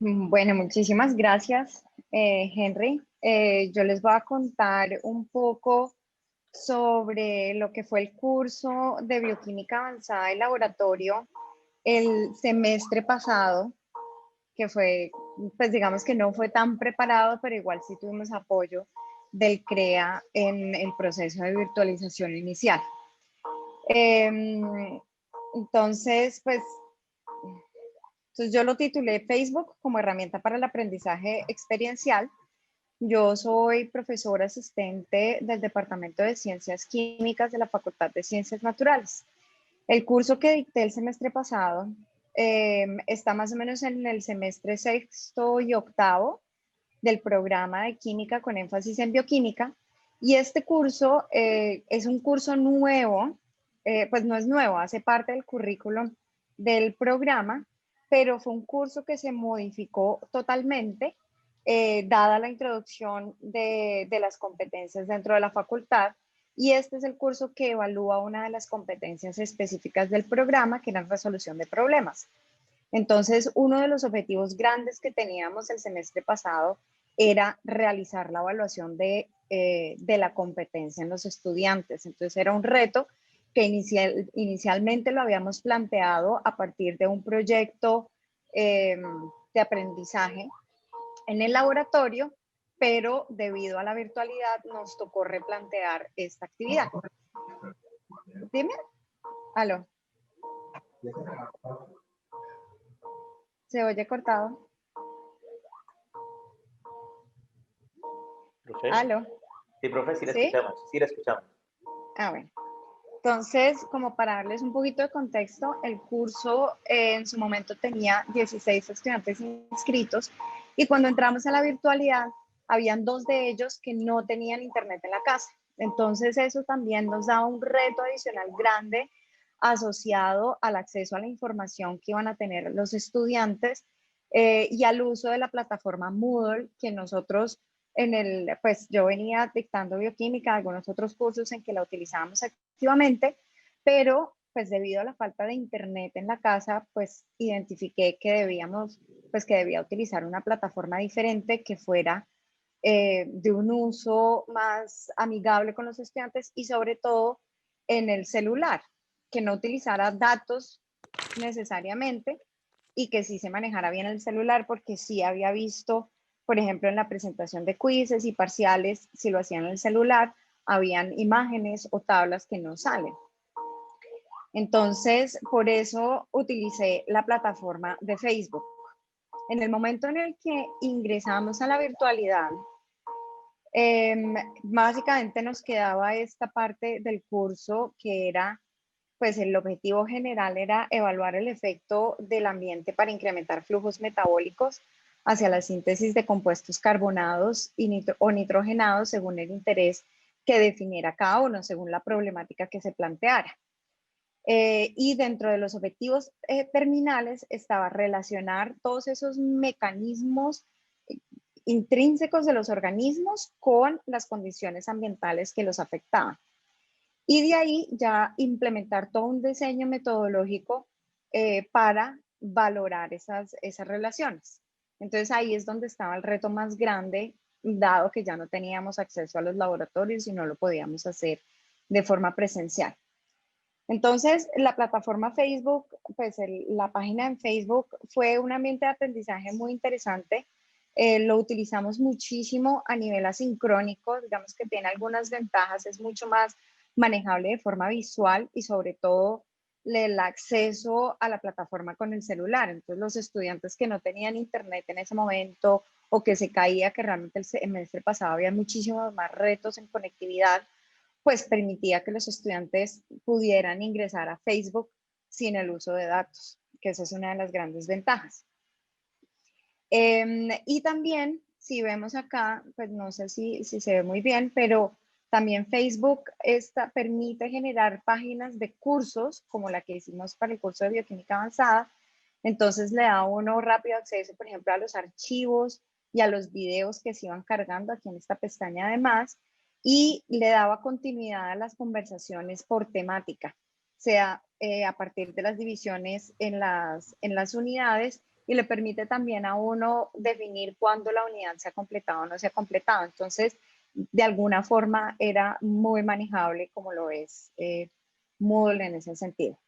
Bueno, muchísimas gracias, Henry. Yo les voy a contar un poco sobre lo que fue el curso de bioquímica avanzada de laboratorio el semestre pasado, que fue, pues digamos que no fue tan preparado, pero igual sí tuvimos apoyo del CREA en el proceso de virtualización inicial. Entonces, pues entonces yo lo titulé Facebook como herramienta para el aprendizaje experiencial. Yo soy profesora asistente del Departamento de Ciencias Químicas de la Facultad de Ciencias Naturales. El curso que dicté el semestre pasado está más o menos en el semestre sexto y octavo del programa de química con énfasis en bioquímica. Y este curso es un curso nuevo, pues no es nuevo, hace parte del currículum del programa, pero fue un curso que se modificó totalmente, dada la introducción de las competencias dentro de la facultad. Y este es el curso que evalúa una de las competencias específicas del programa, que era resolución de problemas. Entonces, uno de los objetivos grandes que teníamos el semestre pasado era realizar la evaluación de la competencia en los estudiantes. Entonces, era un reto que inicialmente lo habíamos planteado a partir de un proyecto de aprendizaje en el laboratorio, pero debido a la virtualidad nos tocó replantear esta actividad. Dime, aló, se oye cortado. ¿Profe? Aló, Sí, profe, ¿sí? sí la escuchamos. Ah, bueno. Entonces, como para darles un poquito de contexto, el curso en su momento tenía 16 estudiantes inscritos y cuando entramos a la virtualidad, habían dos de ellos que no tenían internet en la casa. Entonces, eso también nos da un reto adicional grande asociado al acceso a la información que iban a tener los estudiantes y al uso de la plataforma Moodle que nosotros pues yo venía dictando bioquímica, algunos otros cursos en que la utilizábamos activamente, pero pues debido a la falta de internet en la casa, pues identifiqué que pues que debía utilizar una plataforma diferente que fuera de un uso más amigable con los estudiantes y sobre todo en el celular, que no utilizara datos necesariamente y que sí se manejara bien el celular, porque sí había visto, por ejemplo, en la presentación de quizzes y parciales, si lo hacían en el celular, habían imágenes o tablas que no salen. Entonces, por eso utilicé la plataforma de Facebook. En el momento en el que ingresamos a la virtualidad, básicamente nos quedaba esta parte del curso que era, pues el objetivo general era evaluar el efecto del ambiente para incrementar flujos metabólicos hacia la síntesis de compuestos carbonados o nitrogenados según el interés que definiera cada uno, según la problemática que se planteara. Y dentro de los objetivos terminales estaba relacionar todos esos mecanismos intrínsecos de los organismos con las condiciones ambientales que los afectaban. Y de ahí ya implementar todo un diseño metodológico para valorar esas relaciones. Entonces ahí es donde estaba el reto más grande, dado que ya no teníamos acceso a los laboratorios y no lo podíamos hacer de forma presencial. Entonces, la plataforma Facebook, pues la página en Facebook fue un ambiente de aprendizaje muy interesante. Lo utilizamos muchísimo a nivel asincrónico, digamos que tiene algunas ventajas, es mucho más manejable de forma visual y sobre todo el acceso a la plataforma con el celular. Entonces, los estudiantes que no tenían internet en ese momento o que se caía, que realmente el semestre pasado había muchísimos más retos en conectividad, pues permitía que los estudiantes pudieran ingresar a Facebook sin el uso de datos, que esa es una de las grandes ventajas. Y también, si vemos acá, pues no sé si se ve muy bien, pero también Facebook permite generar páginas de cursos, como la que hicimos para el curso de bioquímica avanzada. Entonces le da a uno rápido acceso, por ejemplo, a los archivos y a los videos que se iban cargando aquí en esta pestaña además, y le daba continuidad a las conversaciones por temática, sea a partir de las divisiones en las unidades y le permite también a uno definir cuándo la unidad se ha completado o no se ha completado. Entonces, de alguna forma era muy manejable como lo es Moodle en ese sentido.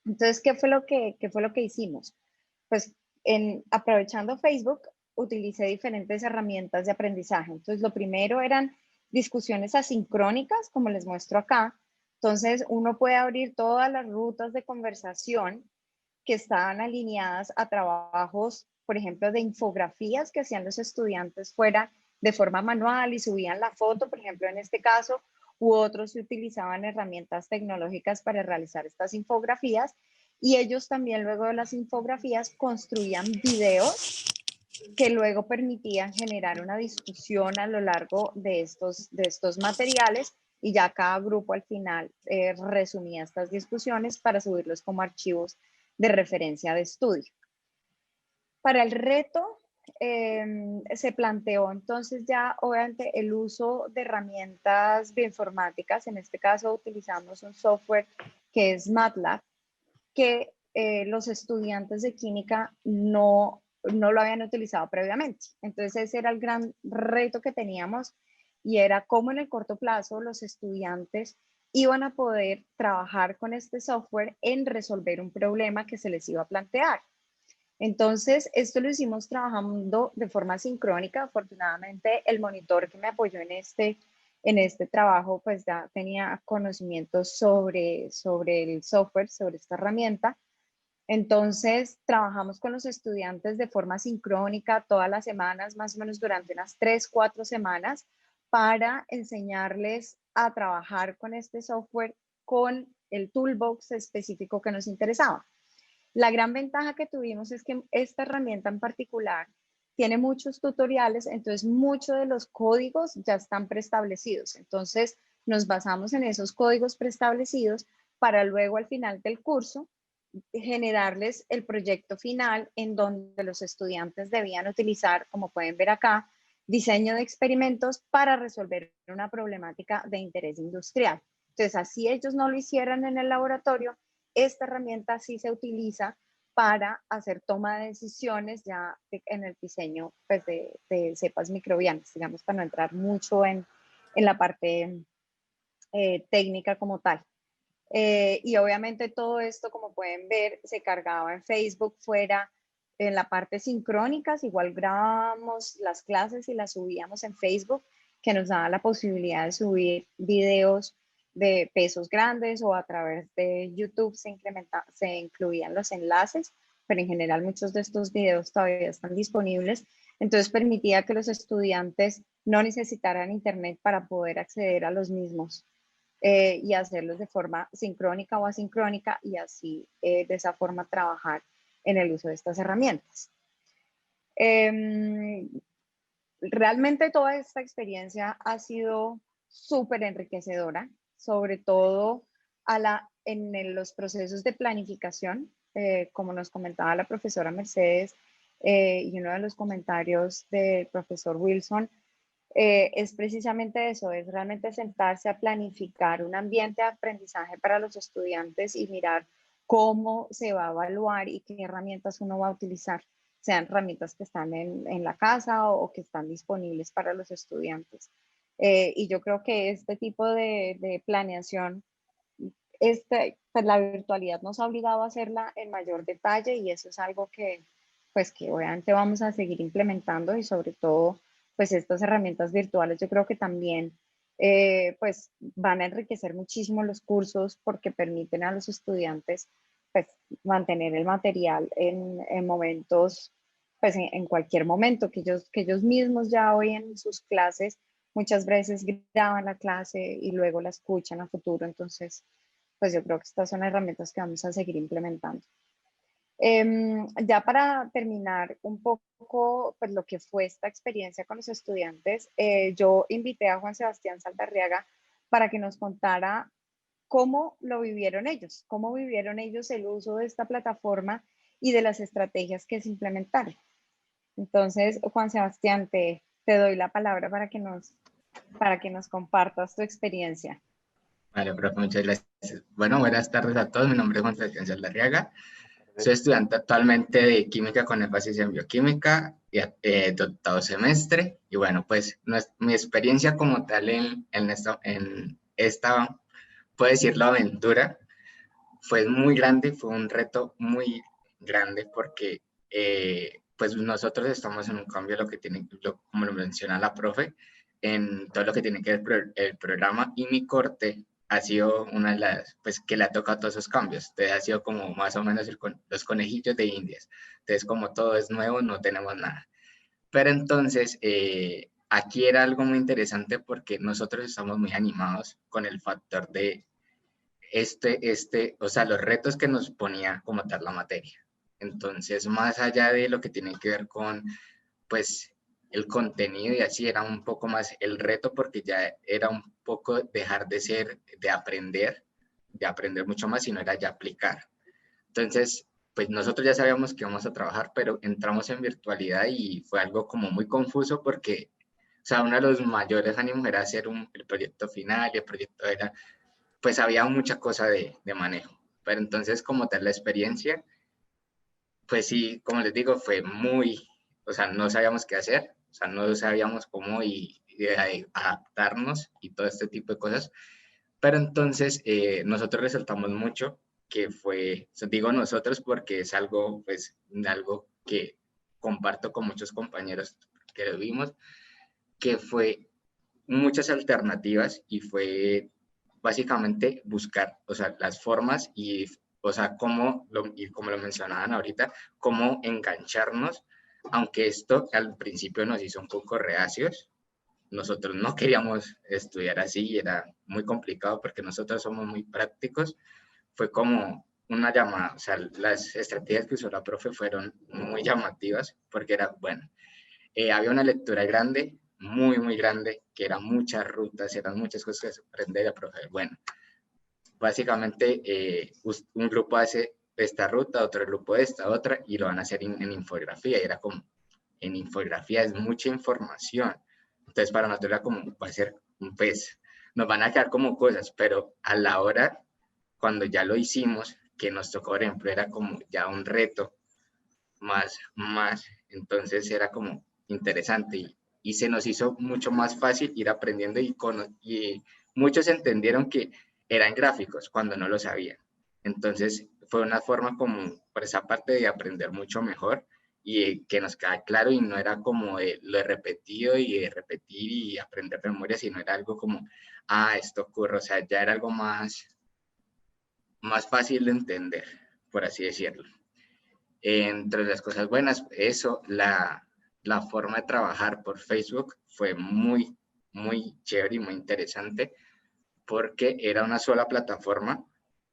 Entonces, qué fue lo que hicimos? Pues aprovechando Facebook, utilicé diferentes herramientas de aprendizaje. Entonces, lo primero eran discusiones asincrónicas, como les muestro acá. Entonces, uno puede abrir todas las rutas de conversación que estaban alineadas a trabajos, por ejemplo, de infografías que hacían los estudiantes fuera de forma manual y subían la foto, por ejemplo, en este caso, u otros utilizaban herramientas tecnológicas para realizar estas infografías, y ellos también luego de las infografías construían videos que luego permitían generar una discusión a lo largo de estos materiales, y ya cada grupo al final resumía estas discusiones para subirlos como archivos de referencia de estudio. Para el reto se planteó entonces ya obviamente el uso de herramientas bioinformáticas. En este caso utilizamos un software que es MATLAB, que los estudiantes de química no lo habían utilizado previamente. Entonces ese era el gran reto que teníamos, y era cómo en el corto plazo los estudiantes iban a poder trabajar con este software en resolver un problema que se les iba a plantear. Entonces, esto lo hicimos trabajando de forma sincrónica. Afortunadamente, el monitor que me apoyó en este trabajo, pues ya tenía conocimientos sobre el software, sobre esta herramienta. Entonces, trabajamos con los estudiantes de forma sincrónica todas las semanas, más o menos durante unas 3, 4 semanas, para enseñarles a trabajar con este software con el toolbox específico que nos interesaba. La gran ventaja que tuvimos es que esta herramienta en particular tiene muchos tutoriales, entonces muchos de los códigos ya están preestablecidos. Entonces nos basamos en esos códigos preestablecidos para luego al final del curso generarles el proyecto final, en donde los estudiantes debían utilizar, como pueden ver acá, diseño de experimentos para resolver una problemática de interés industrial. Entonces, así ellos no lo hicieran en el laboratorio, esta herramienta sí se utiliza para hacer toma de decisiones ya en el diseño, pues, de cepas microbianas, digamos, para no entrar mucho en la parte técnica como tal. Y obviamente todo esto, como pueden ver, se cargaba en Facebook, fuera en la parte sincrónicas. Igual grabábamos las clases y las subíamos en Facebook, que nos daba la posibilidad de subir videos de pesos grandes, o a través de YouTube se incluían los enlaces, pero en general muchos de estos videos todavía están disponibles. Entonces permitía que los estudiantes no necesitaran internet para poder acceder a los mismos. Y hacerlos de forma sincrónica o asincrónica, y así de esa forma trabajar en el uso de estas herramientas. Realmente toda esta experiencia ha sido súper enriquecedora, sobre todo en los procesos de planificación, como nos comentaba la profesora Mercedes, y uno de los comentarios del profesor Wilson, es precisamente eso, es realmente sentarse a planificar un ambiente de aprendizaje para los estudiantes y mirar cómo se va a evaluar y qué herramientas uno va a utilizar, sean herramientas que están en la casa o que están disponibles para los estudiantes. Y yo creo que este tipo de planeación, pues la virtualidad nos ha obligado a hacerla en mayor detalle, y eso es algo que, pues, que obviamente vamos a seguir implementando, y sobre todo pues estas herramientas virtuales yo creo que también pues van a enriquecer muchísimo los cursos, porque permiten a los estudiantes pues mantener el material en momentos, pues en cualquier momento, que ellos mismos ya hoy en sus clases muchas veces graban la clase y luego la escuchan a futuro. Entonces pues yo creo que estas son herramientas que vamos a seguir implementando. Ya para terminar un poco pues, lo que fue esta experiencia con los estudiantes, yo invité a Juan Sebastián Saldarriaga para que nos contara cómo lo vivieron ellos, cómo vivieron ellos el uso de esta plataforma y de las estrategias que se implementaron. Entonces, Juan Sebastián, te doy la palabra para que nos compartas tu experiencia. Vale, profe, muchas gracias. Bueno, buenas tardes a todos. Mi nombre es Juan Sebastián Saldarriaga. Soy estudiante actualmente de química con énfasis en bioquímica, y, de octavo semestre. Y bueno, pues mi experiencia como tal en esta, puedo decirlo, aventura, fue muy grande, fue un reto muy grande porque pues nosotros estamos en un cambio, lo que tiene, como lo menciona la profe, en todo lo que tiene que ver el programa, y mi corte ha sido una de las, pues que le ha tocado todos esos cambios. Entonces ha sido como más o menos los conejillos de Indias. Entonces como todo es nuevo, no tenemos nada. Pero entonces aquí era algo muy interesante porque nosotros estamos muy animados con el factor de o sea, los retos que nos ponía como tal la materia. Entonces, más allá de lo que tiene que ver con, pues, el contenido y así, era un poco más el reto porque ya era un poco dejar de ser, de aprender mucho más, sino era ya aplicar. Entonces, pues nosotros ya sabíamos que íbamos a trabajar, pero entramos en virtualidad y fue algo como muy confuso porque, o sea, uno de los mayores ánimos era hacer el proyecto final, y el proyecto era, pues había mucha cosa de manejo. Pero entonces, como tal, la experiencia, pues sí, como les digo, fue muy, o sea, no sabíamos qué hacer, o sea, no sabíamos cómo adaptarnos y todo este tipo de cosas. Pero entonces, nosotros resaltamos mucho que fue, digo nosotros porque es algo, pues, algo que comparto con muchos compañeros que lo vimos, que fue muchas alternativas y fue básicamente buscar, o sea, las formas y, o sea, y como lo mencionaban ahorita, cómo engancharnos, aunque esto al principio nos hizo un poco reacios. Nosotros no queríamos estudiar así, era muy complicado porque nosotros somos muy prácticos. Fue como una llamada, o sea, las estrategias que usó la profe fueron muy llamativas porque era, bueno, había una lectura grande, muy, muy grande, que eran muchas rutas, eran muchas cosas que aprender a profe. Bueno, básicamente un grupo hace esta ruta, otro grupo esta, otra, y lo van a hacer en infografía. Y era como, en infografía es mucha información. Entonces para nosotros era como, va a ser un pez. Nos van a quedar como cosas, pero a la hora, cuando ya lo hicimos, que nos tocó, por ejemplo, era como ya un reto más, entonces era como interesante y se nos hizo mucho más fácil ir aprendiendo y muchos entendieron que eran gráficos cuando no lo sabían. Entonces fue una forma como por esa parte de aprender mucho mejor y que nos queda claro y no era como lo he repetido y de repetir y aprender de memoria, sino era algo como, esto ocurre, o sea, ya era algo más fácil de entender, por así decirlo. Entre las cosas buenas, eso, la forma de trabajar por Facebook fue muy, muy chévere y muy interesante porque era una sola plataforma,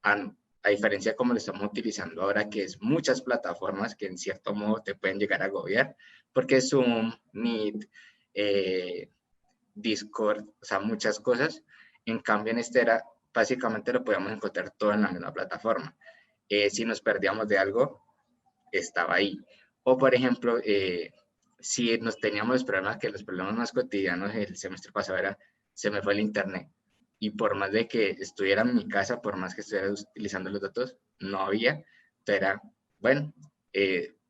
a diferencia de como lo estamos utilizando ahora, que es muchas plataformas que en cierto modo te pueden llegar a agobiar, porque Zoom, Meet, Discord, o sea, muchas cosas. En cambio, en este era, básicamente lo podíamos encontrar todo en la misma plataforma. Si nos perdíamos de algo, estaba ahí. O, por ejemplo, si nos teníamos los problemas, que los problemas más cotidianos el semestre pasado era, se me fue el internet. Y por más de que estuviera en mi casa, por más que estuviera utilizando los datos, no había. Entonces era, bueno,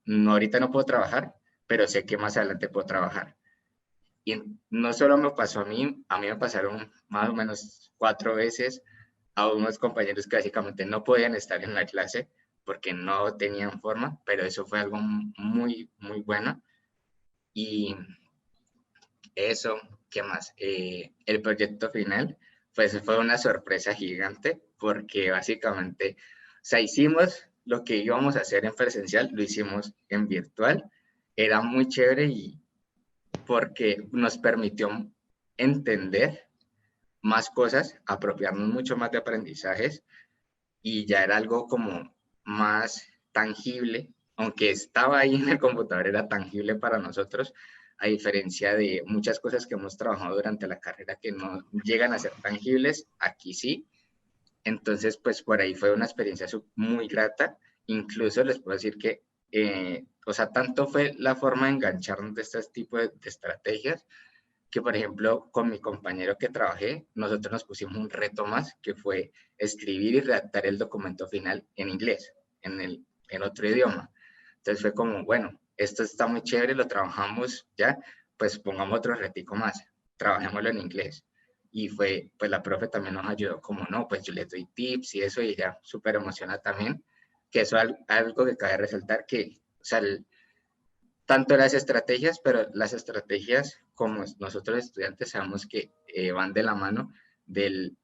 no, ahorita no puedo trabajar, pero sé que más adelante puedo trabajar. Y no solo me pasó a mí me pasaron más o menos 4 veces a unos compañeros que básicamente no podían estar en la clase porque no tenían forma, pero eso fue algo muy, muy bueno. Y eso, ¿qué más? El proyecto final, pues fue una sorpresa gigante porque básicamente, o sea, hicimos lo que íbamos a hacer en presencial, lo hicimos en virtual, era muy chévere y porque nos permitió entender más cosas, apropiarnos mucho más de aprendizajes y ya era algo como más tangible, aunque estaba ahí en el computador, era tangible para nosotros, a diferencia de muchas cosas que hemos trabajado durante la carrera que no llegan a ser tangibles, aquí sí. Entonces, pues por ahí fue una experiencia muy grata. Incluso les puedo decir que, o sea, tanto fue la forma de engancharnos de este tipo de estrategias, que por ejemplo con mi compañero que trabajé, nosotros nos pusimos un reto más, que fue escribir y redactar el documento final en inglés, en otro idioma. Entonces fue como, bueno, esto está muy chévere, lo trabajamos ya, pues pongamos otro retico más, trabajémoslo en inglés. Y fue, pues la profe también nos ayudó como, no, pues yo les doy tips y eso, y ella súper emocionada también, que eso es algo que cabe resaltar, que, o sea, tanto las estrategias, pero las estrategias como nosotros estudiantes sabemos que van de la mano de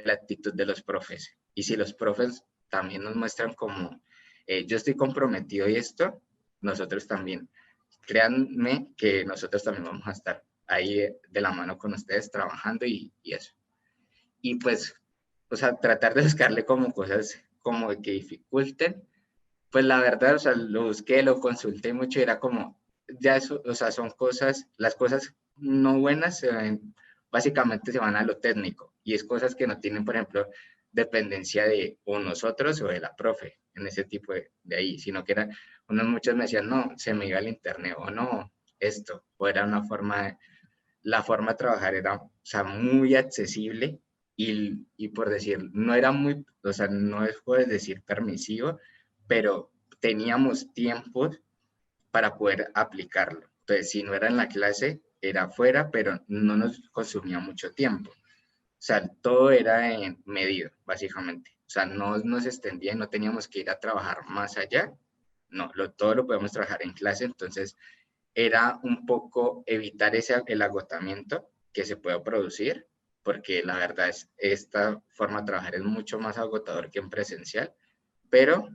la actitud de los profes. Y si los profes también nos muestran como, yo estoy comprometido y esto, nosotros también. Créanme que nosotros también vamos a estar ahí de la mano con ustedes trabajando y eso. Y pues, o sea, tratar de buscarle como cosas como que dificulten, pues la verdad, o sea, lo busqué, lo consulté mucho y era como, ya eso, o sea, son cosas, las cosas no buenas básicamente se van a lo técnico y es cosas que no tienen, por ejemplo, dependencia de o nosotros o de la profe en ese tipo de ahí, sino que era, muchos me decían, no, se me iba el internet o no, esto, o era una forma de, la forma de trabajar era, o sea, muy accesible y por decir, no era muy, o sea, no es por decir permisivo, pero teníamos tiempo para poder aplicarlo. Entonces, si no era en la clase, era afuera, pero no nos consumía mucho tiempo. O sea, todo era en medido, básicamente. O sea, no nos extendía y no teníamos que ir a trabajar más allá. No, todo lo podemos trabajar en clase, entonces era un poco evitar el agotamiento que se puede producir, porque la verdad es esta forma de trabajar es mucho más agotador que en presencial, pero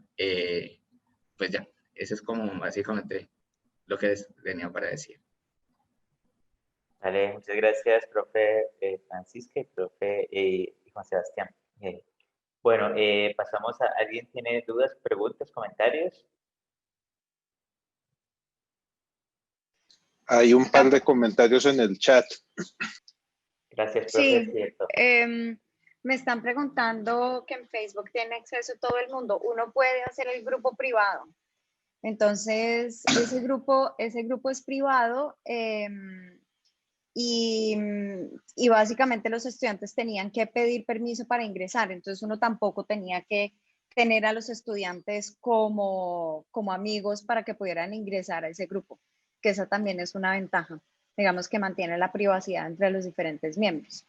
pues ya, eso es como básicamente lo que tenía para decir. Vale, muchas gracias, profe Francisca y profe Juan Sebastián. Bueno, pasamos a, ¿alguien tiene dudas, preguntas, comentarios? Hay un par de comentarios en el chat. Gracias, profe, es Sí, cierto. me están preguntando que en Facebook tiene acceso todo el mundo. Uno puede hacer el grupo privado. Entonces, ese grupo es privado y básicamente los estudiantes tenían que pedir permiso para ingresar. Entonces, uno tampoco tenía que tener a los estudiantes como amigos para que pudieran ingresar a ese grupo, que esa también es una ventaja, digamos que mantiene la privacidad entre los diferentes miembros.